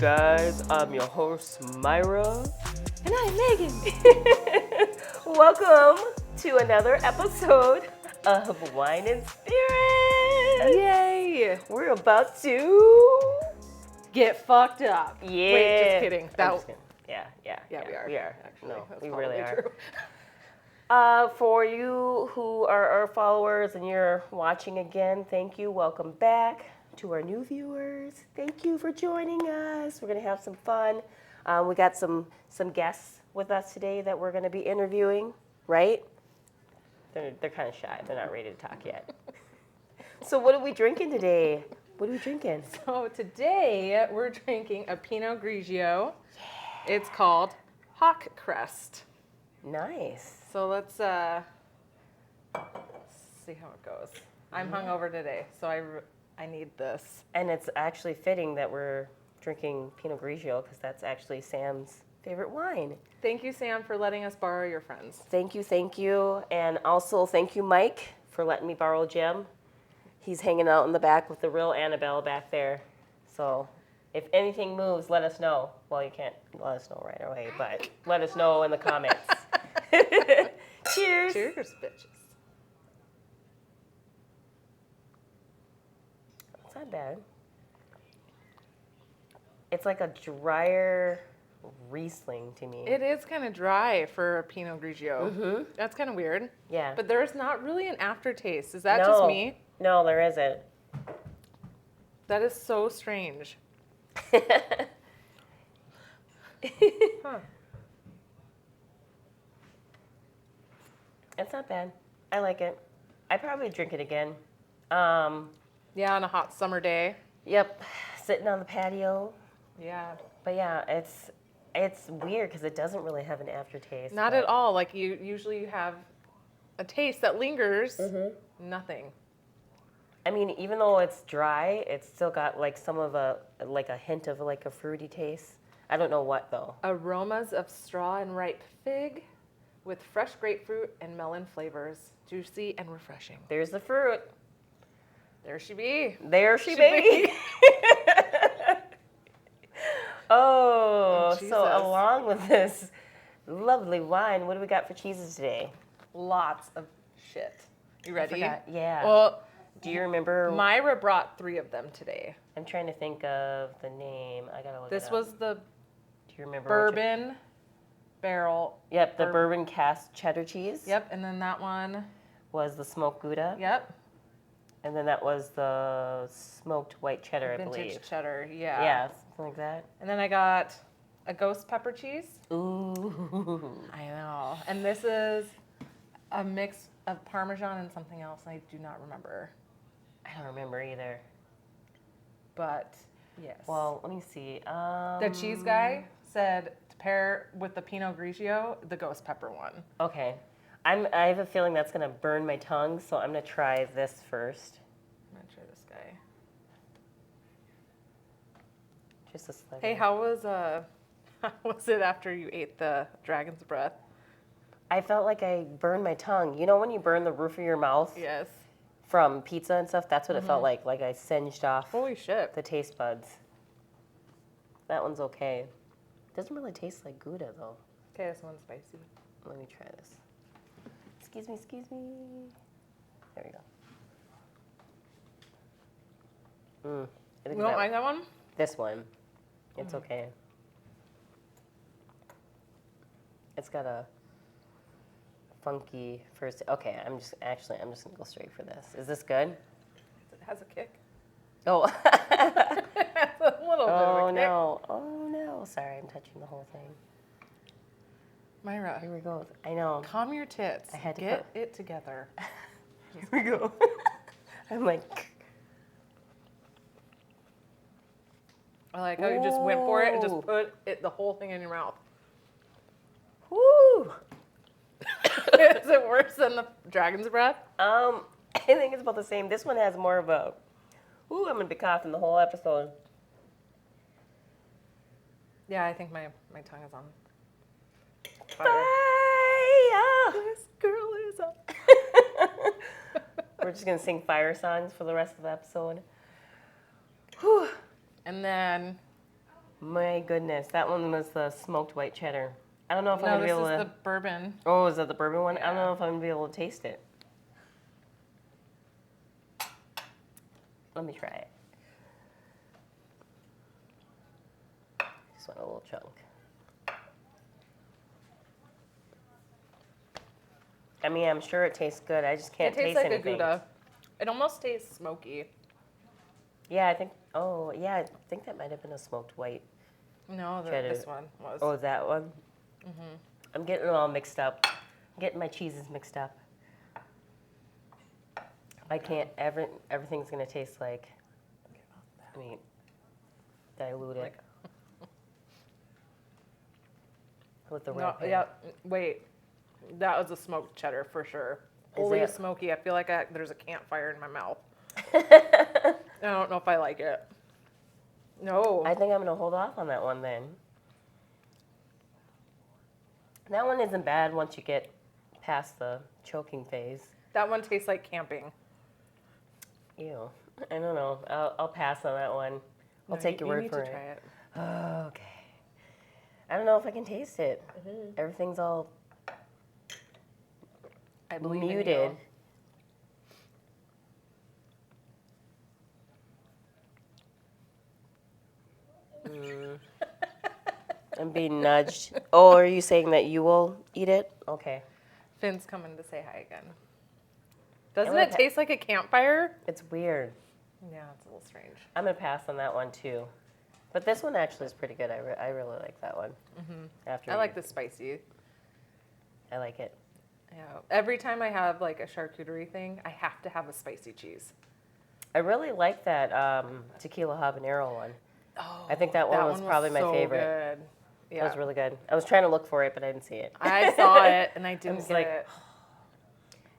guys, I'm your host Myra. And I'm Megan. Welcome to another episode of Wine and Spirit. Yay! We're about to Get fucked up. Yeah. Wait, just kidding. I'm just kidding. Yeah, we are. We are. Actually, No, that's we probably really are. true. For you who are our followers and you're watching again, thank you. Welcome back. To our new viewers, thank you for joining us. We're going to have some fun. We got some guests with us today that we're going to be interviewing, right? They're kind of shy. They're not ready to talk yet. So what are we drinking today? What are we drinking? So today we're drinking a Pinot Grigio. Yeah. It's called Crest. Nice. So let's see how it goes. I'm hungover today, so I need this. And it's actually fitting that we're drinking Pinot Grigio because that's actually Sam's favorite wine. Thank you, Sam, for letting us borrow your friends. Thank you. And also thank you, Mike, for letting me borrow Jim. He's hanging out in the back with the real Annabelle back there. So if anything moves, let us know. Well, you can't let us know right away, but let us know in the comments. Cheers. Cheers, bitches. It's not bad. It's like a drier Riesling to me. It is kind of dry for a Pinot Grigio. Mm-hmm. That's kind of weird. Yeah. But there's not really an aftertaste. Is that just me? No, there isn't. That is so strange. Huh. It's not bad. I like it. I'd probably drink it again. Yeah, on a hot summer day. Yep, sitting on the patio. Yeah. But yeah, it's weird because it doesn't really have an aftertaste. Not at all. Like you usually have a taste that lingers. Mm-hmm. Nothing. I mean, even though it's dry, it's still got like some of a hint of like a fruity taste. I don't know what though. Aromas of straw and ripe fig with fresh grapefruit and melon flavors. Juicy and refreshing. There's the fruit. There she be. There she be. Oh, so along with this lovely wine, what do we got for cheeses today? Lots of shit. You ready? Yeah. Well, do you remember? Myra brought 3 of them today. I'm trying to think of the name. I gotta look it up. This was the do you remember bourbon barrel. Yep, the bourbon cast cheddar cheese. Yep, and then that one was the smoked Gouda. Yep. And then that was the smoked white cheddar, I believe. Vintage cheddar, yeah. Yeah, something like that. And then I got a ghost pepper cheese. Ooh. I know. And this is a mix of Parmesan and something else, and I do not remember. I don't remember either. But, yes. Well, let me see. The cheese guy said to pair with the Pinot Grigio, the ghost pepper one. Okay. I have a feeling that's going to burn my tongue, so I'm going to try this first. I'm going to try this guy. Just a sliver. Hey, how was it after you ate the dragon's breath? I felt like I burned my tongue. You know when you burn the roof of your mouth? Yes. From pizza and stuff? That's what it felt like I singed off Holy shit. the taste buds. That one's okay. Doesn't really taste like Gouda, though. Okay, this one's spicy. Let me try this. Excuse me. There we go. You don't like that one? This one. It's okay. It's got a funky first. Okay, I'm just gonna go straight for this. Is this good? It has a kick. Oh. It's a little bit of a kick. Oh no. Sorry, I'm touching the whole thing. Myra. Here we go. I know. Calm your tits. I had to get it together. Here we go. I'm like. I like how you just went for it and just put the whole thing in your mouth. Woo! Is it worse than the dragon's breath? I think it's about the same. This one has more of a. Ooh, I'm gonna be coughing the whole episode. Yeah, I think my tongue is on Fire! This girl is on. We're just gonna sing fire songs for the rest of the episode. And then My goodness, that one was the smoked white cheddar. I don't know if I'm No, gonna be this able is to. the bourbon. Oh, is that the bourbon one? I don't Yeah. know if I'm gonna be able to taste it. Let me try it. Just want a little chunk. I mean, I'm sure it tastes good. I just can't It tastes taste like anything. a Gouda. It almost tastes smoky. Yeah, I think. Oh, yeah, I think that might have been a smoked white. No, Cheddar. this one was. Oh, that one. I'm getting it all mixed up. I'm getting my cheeses mixed up. I can't. Everything's gonna taste like. I mean, diluted Like- with the No, red pear. yeah, wait. That was a smoked cheddar for sure. Is Holy it? smoky. I feel like there's a campfire in my mouth. I don't know if I like it. No. I think I'm gonna hold off on that one then. That one isn't bad once you get past the choking phase. That one tastes like camping. Ew. I don't know. I'll pass on that one. I'll No, take your you word need for to it. try it. Oh, okay. I don't know if I can taste it. Everything's all I believe muted. in I'm being nudged. Oh, are you saying that you will eat it? Okay. Finn's coming to say hi again. Doesn't gonna it taste like a campfire? It's weird. Yeah, it's a little strange. I'm gonna pass on that one too. But this one actually is pretty good. I really like that one. After I like the spicy. I like it. Yeah. Every time I have like a charcuterie thing, I have to have a spicy cheese. I really like that tequila habanero one. Oh, I think that one was probably my so favorite. Good. That Yeah. was really good. I was trying to look for it, but I didn't see it. I saw it and I didn't was get like, it.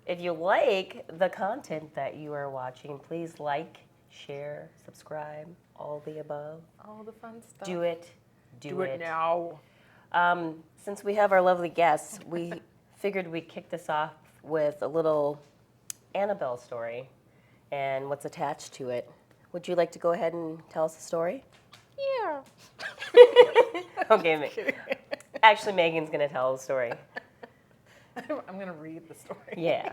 If you like the content that you are watching, please like, share, subscribe, all the above. All the fun stuff. Do it. Do it now. Since we have our lovely guests, we figured we'd kick this off with a little Annabelle story and what's attached to it. Would you like to go ahead and tell us the story? Yeah. Okay, actually, Megan's going to tell the story. I'm gonna read the story. Yeah.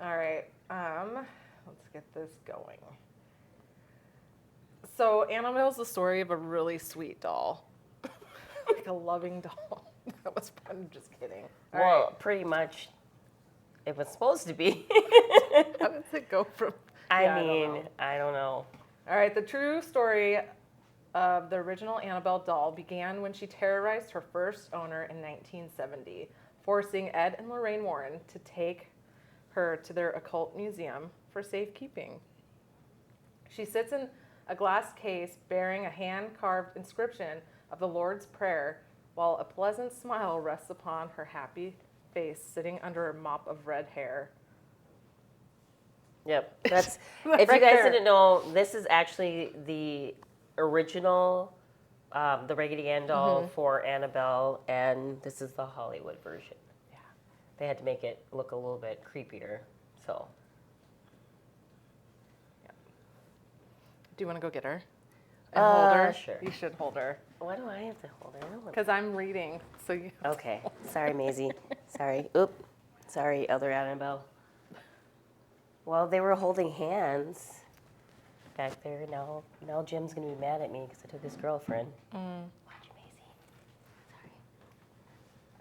All right. Let's get this going. So Annabelle's the story of a really sweet doll, like a loving doll. That was fun. I'm just kidding. All Well, right. pretty much it was supposed to be. How does it go from? I Yeah, mean, I don't know. All right. The true story of the original Annabelle doll began when she terrorized her first owner in 1970, forcing Ed and Lorraine Warren to take her to their occult museum for safekeeping. She sits in a glass case bearing a hand-carved inscription of the Lord's Prayer, while a pleasant smile rests upon her happy face sitting under a mop of red hair. Yep. That's if you Right guys there. didn't know, this is actually the original the Raggedy Ann doll for Annabelle, and this is the Hollywood version. Yeah. They had to make it look a little bit creepier. So Do you want to go get her? And hold her? Sure. You should hold her. why do I have to hold her? I don't want Because I'm reading, so you... Okay. Sorry, Maisie. Sorry. Oop. Sorry, other Annabelle. Well, they were holding hands back there. Now Jim's going to be mad at me because I took his girlfriend. Watch Maisie. Sorry.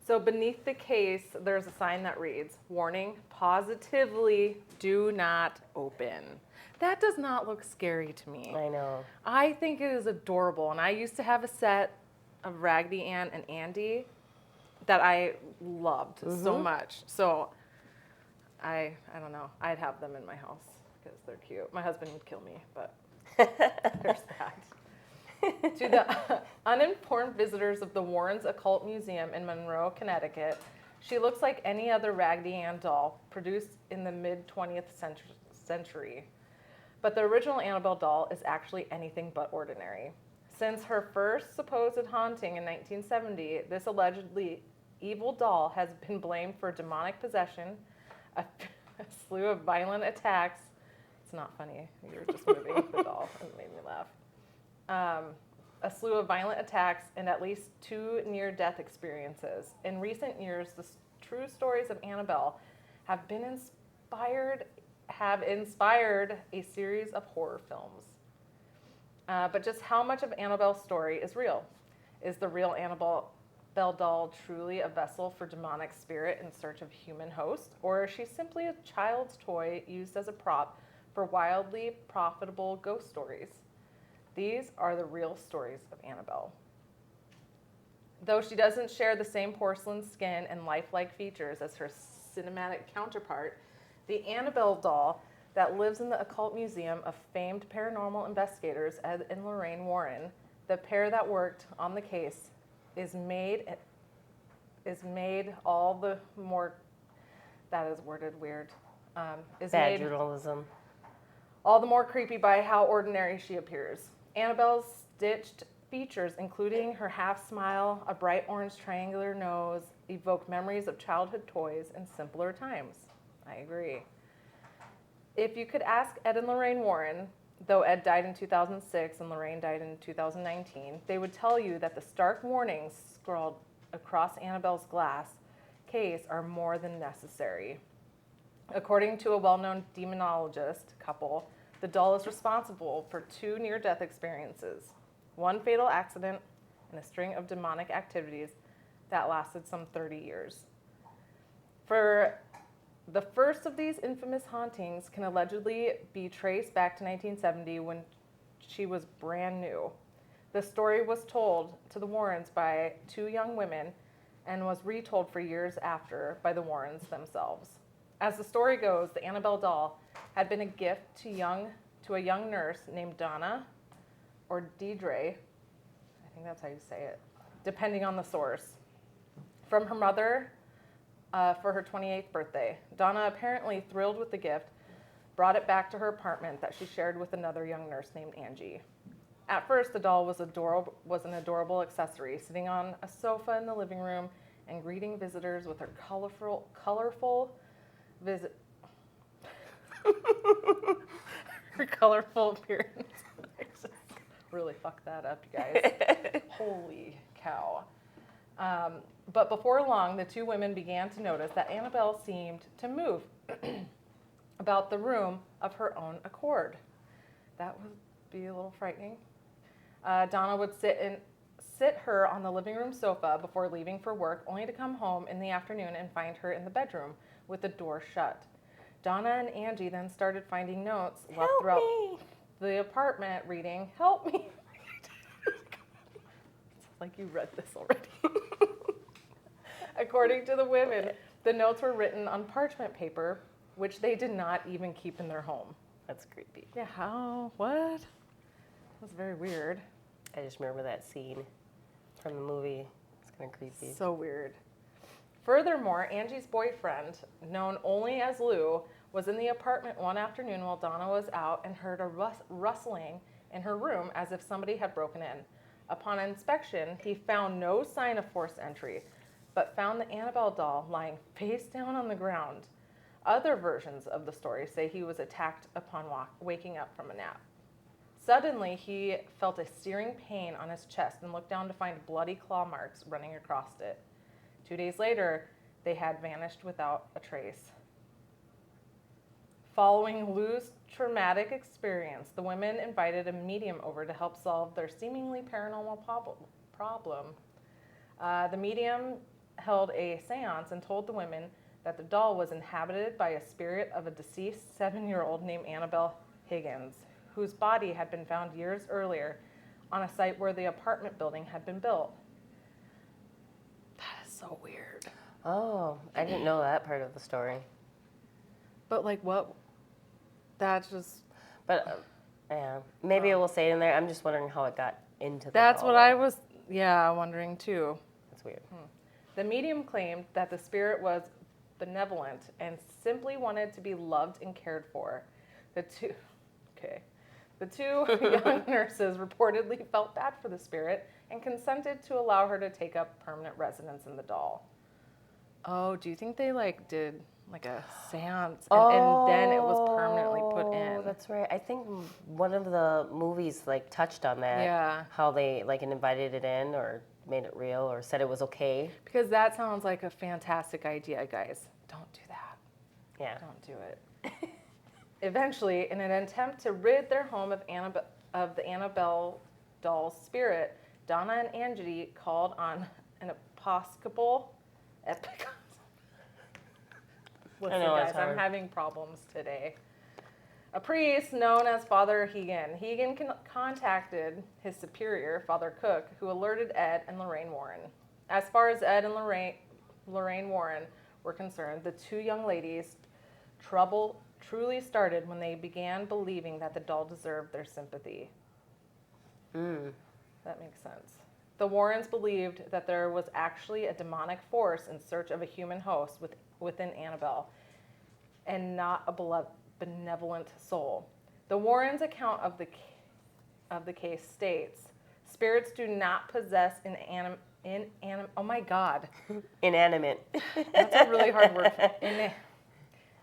So beneath the case, there's a sign that reads, "Warning, positively do not open." That does not look scary to me. I know. I think it is adorable, and I used to have a set of Raggedy Ann and Andy that I loved so much. So I don't know. I'd have them in my house because they're cute. My husband would kill me, but there's that. To the uninformed visitors of the Warrens Occult Museum in Monroe, Connecticut, she looks like any other Raggedy Ann doll produced in the mid-20th century. But the original Annabelle doll is actually anything but ordinary. Since her first supposed haunting in 1970, this allegedly evil doll has been blamed for demonic possession, a slew of violent attacks. It's not funny. You were just moving the doll and it made me laugh. a slew of violent attacks, and at least 2 near-death experiences. In recent years, the true stories of Annabelle have inspired a series of horror films. But just how much of Annabelle's story is real? Is the real Annabelle doll truly a vessel for demonic spirit in search of human host? Or is she simply a child's toy used as a prop for wildly profitable ghost stories? These are the real stories of Annabelle. Though she doesn't share the same porcelain skin and lifelike features as her cinematic counterpart, the Annabelle doll that lives in the Occult Museum of famed paranormal investigators Ed and Lorraine Warren, the pair that worked on the case, is made all the more, that is worded weird, Bad journalism. All the more creepy by how ordinary she appears. Annabelle's stitched features, including her half smile, a bright orange triangular nose, evoke memories of childhood toys and simpler times. I agree. If you could ask Ed and Lorraine Warren, though Ed died in 2006 and Lorraine died in 2019, they would tell you that the stark warnings scrawled across Annabelle's glass case are more than necessary. According to a well-known demonologist couple, the doll is responsible for 2 near-death experiences, 1 fatal accident, and a string of demonic activities that lasted some 30 years. For the first of these infamous hauntings can allegedly be traced back to 1970 when she was brand new. The story was told to the Warrens by 2 young women and was retold for years after by the Warrens themselves. As the story goes, the Annabelle doll had been a gift to a young nurse named Donna, or Deidre, I think that's how you say it, depending on the source, from her mother for her 28th birthday. Donna, apparently thrilled with the gift, brought it back to her apartment that she shared with another young nurse named Angie. At first, the doll was an adorable accessory, sitting on a sofa in the living room and greeting visitors with her colorful her colorful appearance. Really fucked that up, you guys. Holy cow. But before long, the 2 women began to notice that Annabelle seemed to move about the room of her own accord. That would be a little frightening. Donna would sit her on the living room sofa before leaving for work, only to come home in the afternoon and find her in the bedroom with the door shut. Donna and Angie then started finding notes left throughout the apartment reading, "Help me." It's like you read this already. According to the women, the notes were written on parchment paper, which they did not even keep in their home. That's creepy. Yeah, how? What? That's very weird. I just remember that scene from the movie. It's kind of creepy. So weird. Furthermore, Angie's boyfriend, known only as Lou, was in the apartment one afternoon while Donna was out and heard a rustling in her room as if somebody had broken in. Upon inspection, he found no sign of forced entry, but found the Annabelle doll lying face down on the ground. Other versions of the story say he was attacked upon waking up from a nap. Suddenly, he felt a searing pain on his chest and looked down to find bloody claw marks running across it. 2 days later, they had vanished without a trace. Following Lou's traumatic experience, the women invited a medium over to help solve their seemingly paranormal problem. The medium held a seance and told the women that the doll was inhabited by a spirit of a deceased 7-year-old named Annabelle Higgins, whose body had been found years earlier on a site where the apartment building had been built. That is so weird. Oh, I didn't know that part of the story. But like what? That's just... But yeah, maybe it will say it in there. I'm just wondering how it got into the That's doll. what I was, wondering too. That's weird. The medium claimed that the spirit was benevolent and simply wanted to be loved and cared for. The two young nurses reportedly felt bad for the spirit and consented to allow her to take up permanent residence in the doll. Oh, do you think they did like a seance, and then it was permanently put in. That's right. I think one of the movies like touched on that. Yeah. How they like invited it in or made it real or said it was okay. Because that sounds like a fantastic idea, guys. Don't do that. Yeah. Don't do it. Eventually, in an attempt to rid their home of the Annabelle doll's spirit, Donna and Angie called on an Episcopal. Listen, guys, I'm having problems today. A priest known as Father Hegan. Hegan contacted his superior, Father Cook, who alerted Ed and Lorraine Warren. As far as Ed and Lorraine Warren were concerned, the two young ladies' trouble truly started when they began believing that the doll deserved their sympathy. That makes sense. The Warrens believed that there was actually a demonic force in search of a human host within Annabelle, and not a benevolent soul. The Warrens' account of the case states, spirits do not possess oh my God. Inanimate. That's a really hard word.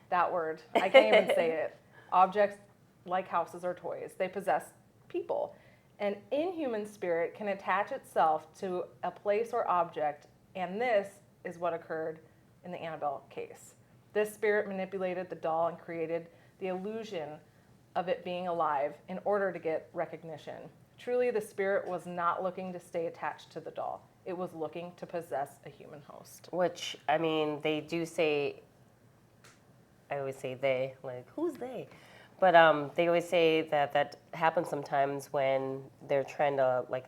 That word. I can't even say it. Objects like houses or toys. They possess people. An inhuman spirit can attach itself to a place or object, and this is what occurred in the Annabelle case. This spirit manipulated the doll and created the illusion of it being alive in order to get recognition. Truly, the spirit was not looking to stay attached to the doll. It was looking to possess a human host. Which, I mean, they do say, I always say they, like, who's they? But they always say that happens sometimes when they're trying to, like,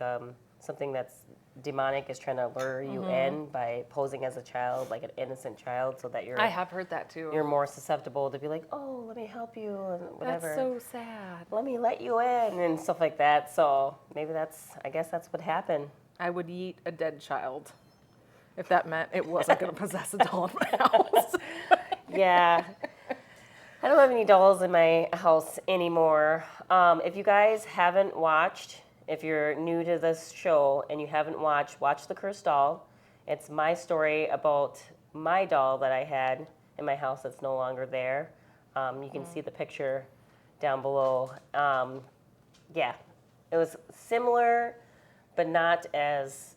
something that's demonic is trying to lure you in by posing as a child, like an innocent child, so that I have heard that too. You're more susceptible to be like, oh, let me help you, and whatever. That's so sad. Let me let you in, and stuff like that. So maybe I guess that's what happened. I would eat a dead child if that meant it wasn't going to possess a doll in my house. Yeah. I don't have any dolls in my house anymore. If you guys haven't watched, if you're new to this show and you haven't watch The Cursed Doll. It's my story about my doll that I had in my house that's no longer there. You can see the picture down below. Yeah, it was similar, but not as,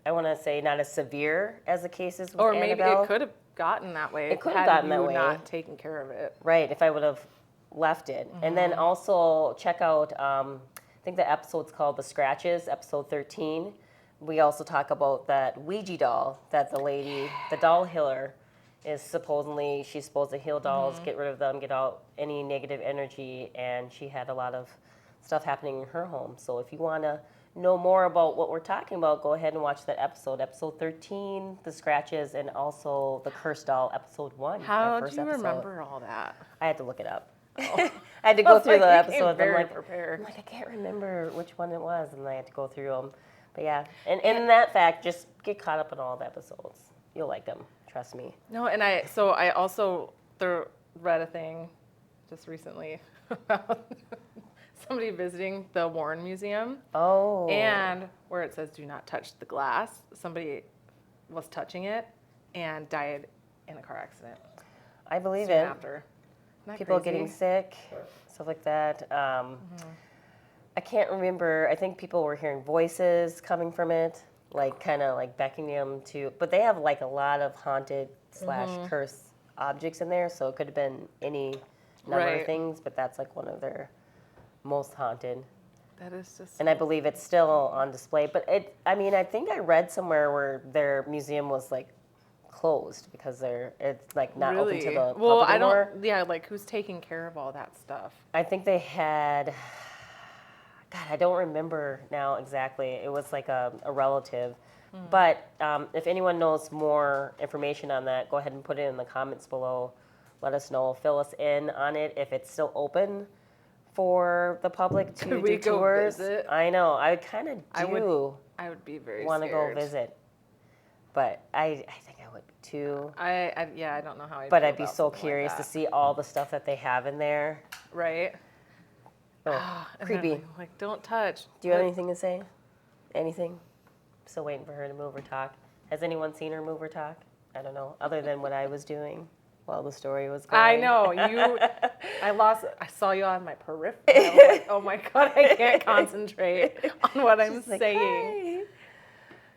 I want to say, not as severe as the cases with Or maybe Annabelle. it could have gotten that way. It could have gotten that way. Not taken care of it. Right, if I would have left it. And then also check out, I think the episode's called The Scratches, episode 13. We also talk about that Ouija doll that the doll healer is supposedly, she's supposed to heal dolls, get rid of them, get out any negative energy, and she had a lot of stuff happening in her home. So if you want to know more about what we're talking about, go ahead and watch that episode 13, The Scratches, and also The Cursed Doll, episode 1. How do you remember all that? I had to look it up. I had to go through the episodes. Very prepared. I'm like, I can't remember which one it was, and I had to go through them. But yeah, and in that fact, just get caught up in all the episodes. You'll like them, trust me. No, and I also read a thing just recently about somebody visiting the Warren Museum. Oh. And where it says do not touch the glass, somebody was touching it and died in a car accident. I believe soon it. After. Isn't that People crazy? getting sick, stuff like that. I can't remember. I think people were hearing voices coming from it, like kind of like beckoning them to. But they have like a lot of haunted / cursed objects in there, so it could have been any number of things. But that's like one of their most haunted. That is just. And I believe it's still on display. But I think I read somewhere where their museum was like closed because it's like not open to the public anymore. Like who's taking care of all that stuff? I think they had, God, I don't remember now exactly. It was like a relative. But if anyone knows more information on that, go ahead and put it in the comments below. Let us know. Fill us in on it if it's still open for the public to do tours. Visit? I know. I kind of do. I would be very want to go visit. But I think I would be too. I don't know how I'd But feel I'd be about so something curious like to that. see all the stuff that they have in there. Right? Oh, And creepy. then, like, don't touch. Do you have anything to say? Anything? Still waiting for her to move or talk. Has anyone seen her move or talk? I don't know, other than what I was doing. while the story was going. I know I saw you on my periphery. I was like, oh my God, I can't concentrate on what I'm She's like, saying. "Hi."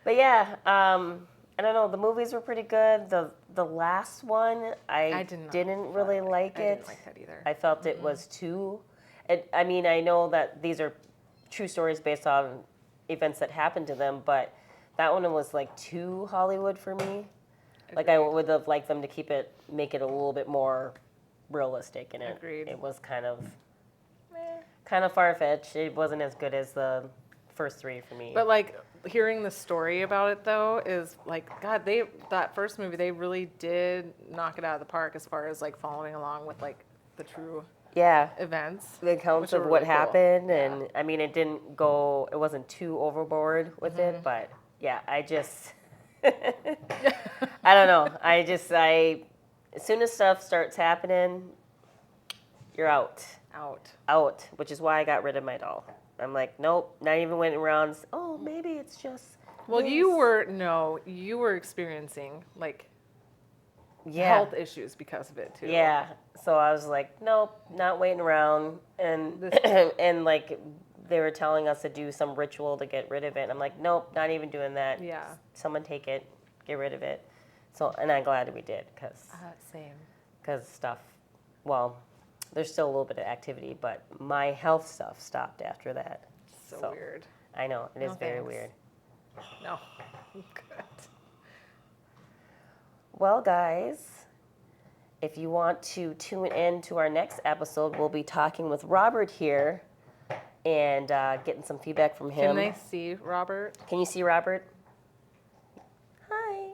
But yeah, I don't know. The movies were pretty good. The last one, I didn't really like it. I didn't like that either. I felt it was too. I mean, I know that these are true stories based on events that happened to them, but that one was like too Hollywood for me. Like I would have liked them to make it a little bit more realistic, and it was kind of far-fetched. It wasn't as good as the first three for me. But like hearing the story about it though is like, God, that first movie, they really did knock it out of the park as far as like following along with like the true events. The accounts of what happened, and I mean, it wasn't too overboard with it, but yeah, I just, I don't know. As soon as stuff starts happening, you're out, which is why I got rid of my doll. I'm like, nope, not even went around, oh, maybe it's just Well, this. you were experiencing like health issues because of it too. Yeah, so I was like, nope, not waiting around, and and like they were telling us to do some ritual to get rid of it. And I'm like, nope, not even doing that. Yeah. Someone take it, get rid of it. So, and I'm glad we did, because stuff, well, there's still a little bit of activity, but my health stuff stopped after that. So weird. I know, it is very weird. No. Good. Well, guys, if you want to tune in to our next episode, we'll be talking with Robert here and getting some feedback from him. Can they see Robert? Can you see Robert? Hi.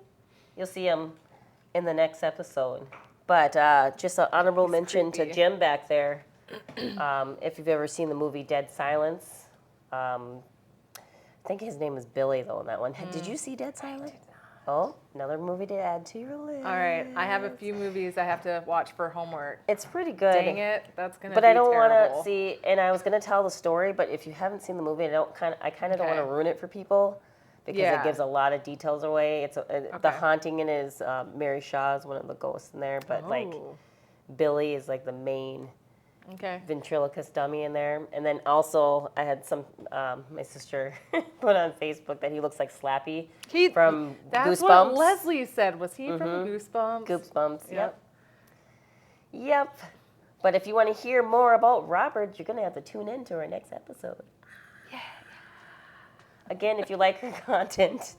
You'll see him in the next episode. But just an honorable mention to Jim back there. If you've ever seen the movie Dead Silence, I think his name is Billy, though, in that one. Did you see Dead Silence? Oh, another movie to add to your list. All right, I have a few movies I have to watch for homework. It's pretty good. Dang it, that's gonna be terrible. But I don't want to see, and I was going to tell the story, but if you haven't seen the movie, I kind of don't want to ruin it for people because it gives a lot of details away. It's the haunting in is Mary Shaw is one of the ghosts in there, but like Billy is like the main ventriloquist dummy in there. And then also I had my sister put on Facebook that he looks like Slappy from Goosebumps. That's what Leslie said. Was he from Goosebumps? Goosebumps, yep. But if you want to hear more about Robert, you're going to have to tune in to our next episode. Yeah. Again, if you like her content,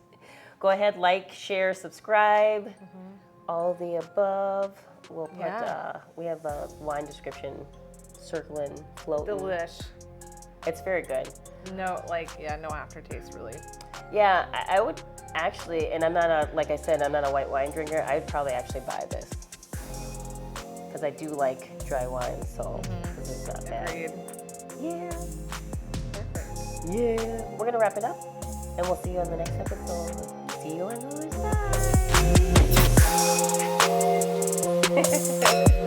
go ahead, like, share, subscribe, all the above. We'll put, we have a wine description circling, floating. Delish. It's very good. No aftertaste really. Yeah, I would actually, and like I said, I'm not a white wine drinker. I'd probably actually buy this. Because I do like dry wine, so this is not bad. Agreed. Yeah. Perfect. Yeah. We're going to wrap it up, and we'll see you on the next episode. See you on the other side.